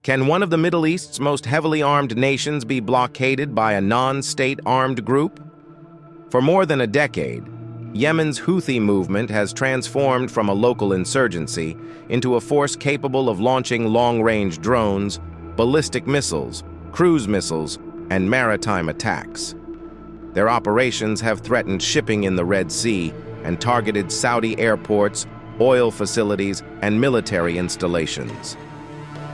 Can one of the Middle East's most heavily armed nations be blockaded by a non-state armed group? For more than a decade, Yemen's Houthi movement has transformed from a local insurgency into a force capable of launching long-range drones, ballistic missiles, cruise missiles, and maritime attacks. Their operations have threatened shipping in the Red Sea and targeted Saudi airports, oil facilities, and military installations.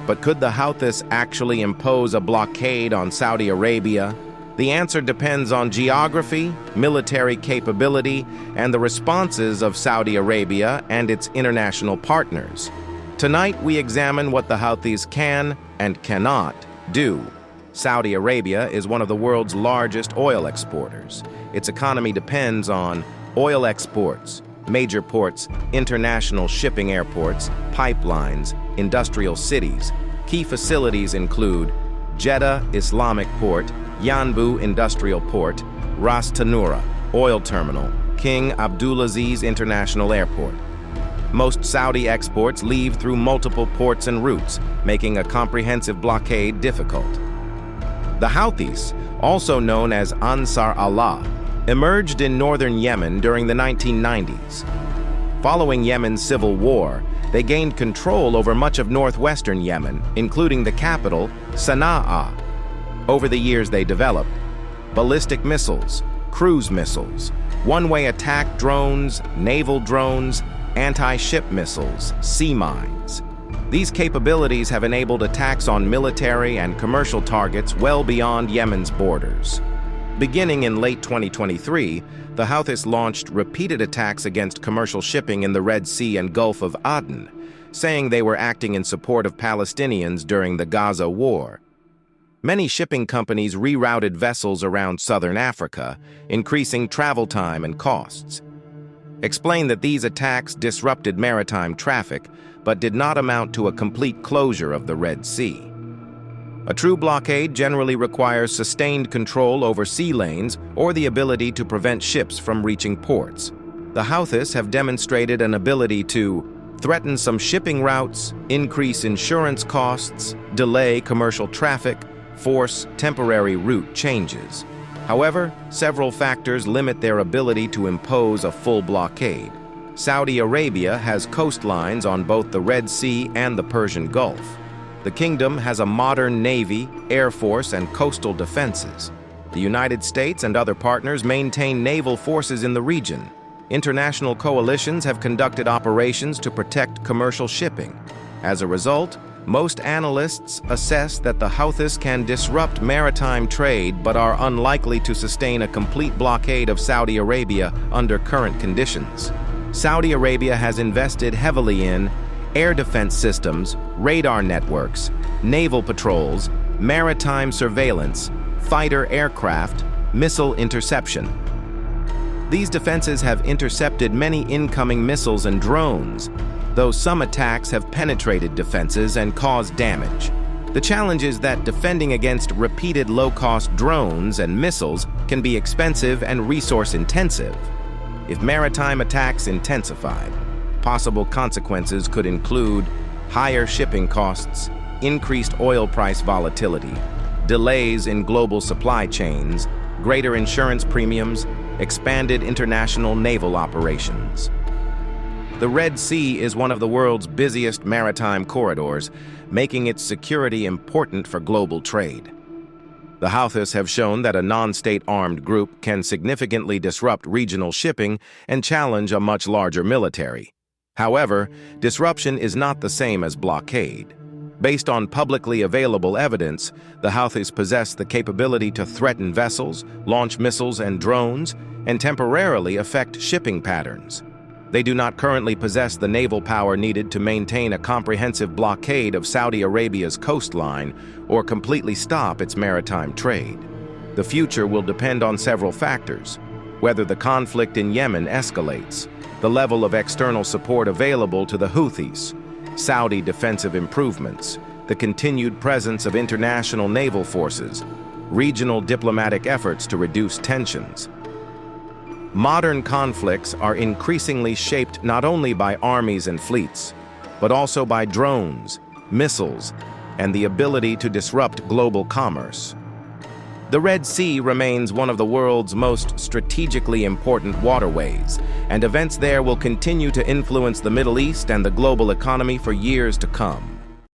But could the Houthis actually impose a blockade on Saudi Arabia? The answer depends on geography, military capability, and the responses of Saudi Arabia and its international partners. Tonight, we examine what the Houthis can and cannot do. Saudi Arabia is one of the world's largest oil exporters. Its economy depends on oil exports, major ports, international shipping airports, pipelines, industrial cities. Key facilities include Jeddah Islamic Port, Yanbu Industrial Port, Ras Tanura Oil Terminal, King Abdulaziz International Airport. Most Saudi exports leave through multiple ports and routes, making a comprehensive blockade difficult. The Houthis, also known as Ansar Allah, emerged in northern Yemen during the 1990s. Following Yemen's civil war, they gained control over much of northwestern Yemen, including the capital, Sana'a. Over the years they developed ballistic missiles, cruise missiles, one-way attack drones, naval drones, anti-ship missiles, sea mines. These capabilities have enabled attacks on military and commercial targets well beyond Yemen's borders. Beginning in late 2023, the Houthis launched repeated attacks against commercial shipping in the Red Sea and Gulf of Aden, saying they were acting in support of Palestinians during the Gaza war. Many shipping companies rerouted vessels around southern Africa, increasing travel time and costs. Explained that these attacks disrupted maritime traffic, but did not amount to a complete closure of the Red Sea. A true blockade generally requires sustained control over sea lanes or the ability to prevent ships from reaching ports. The Houthis have demonstrated an ability to threaten some shipping routes, increase insurance costs, delay commercial traffic, force temporary route changes. However, several factors limit their ability to impose a full blockade. Saudi Arabia has coastlines on both the Red Sea and the Persian Gulf. The kingdom has a modern navy, air force, and coastal defenses. The United States and other partners maintain naval forces in the region. International coalitions have conducted operations to protect commercial shipping. As a result, most analysts assess that the Houthis can disrupt maritime trade but are unlikely to sustain a complete blockade of Saudi Arabia under current conditions. Saudi Arabia has invested heavily in air defense systems, radar networks, naval patrols, maritime surveillance, fighter aircraft, missile interception. These defenses have intercepted many incoming missiles and drones, though some attacks have penetrated defenses and caused damage. The challenge is that defending against repeated low-cost drones and missiles can be expensive and resource-intensive. If maritime attacks intensified, possible consequences could include higher shipping costs, increased oil price volatility, delays in global supply chains, greater insurance premiums, expanded international naval operations. The Red Sea is one of the world's busiest maritime corridors, making its security important for global trade. The Houthis have shown that a non-state armed group can significantly disrupt regional shipping and challenge a much larger military. However, disruption is not the same as blockade. Based on publicly available evidence, the Houthis possess the capability to threaten vessels, launch missiles and drones, and temporarily affect shipping patterns. They do not currently possess the naval power needed to maintain a comprehensive blockade of Saudi Arabia's coastline or completely stop its maritime trade. The future will depend on several factors: whether the conflict in Yemen escalates, the level of external support available to the Houthis, Saudi defensive improvements, the continued presence of international naval forces, regional diplomatic efforts to reduce tensions. Modern conflicts are increasingly shaped not only by armies and fleets, but also by drones, missiles, and the ability to disrupt global commerce. The Red Sea remains one of the world's most strategically important waterways, and events there will continue to influence the Middle East and the global economy for years to come.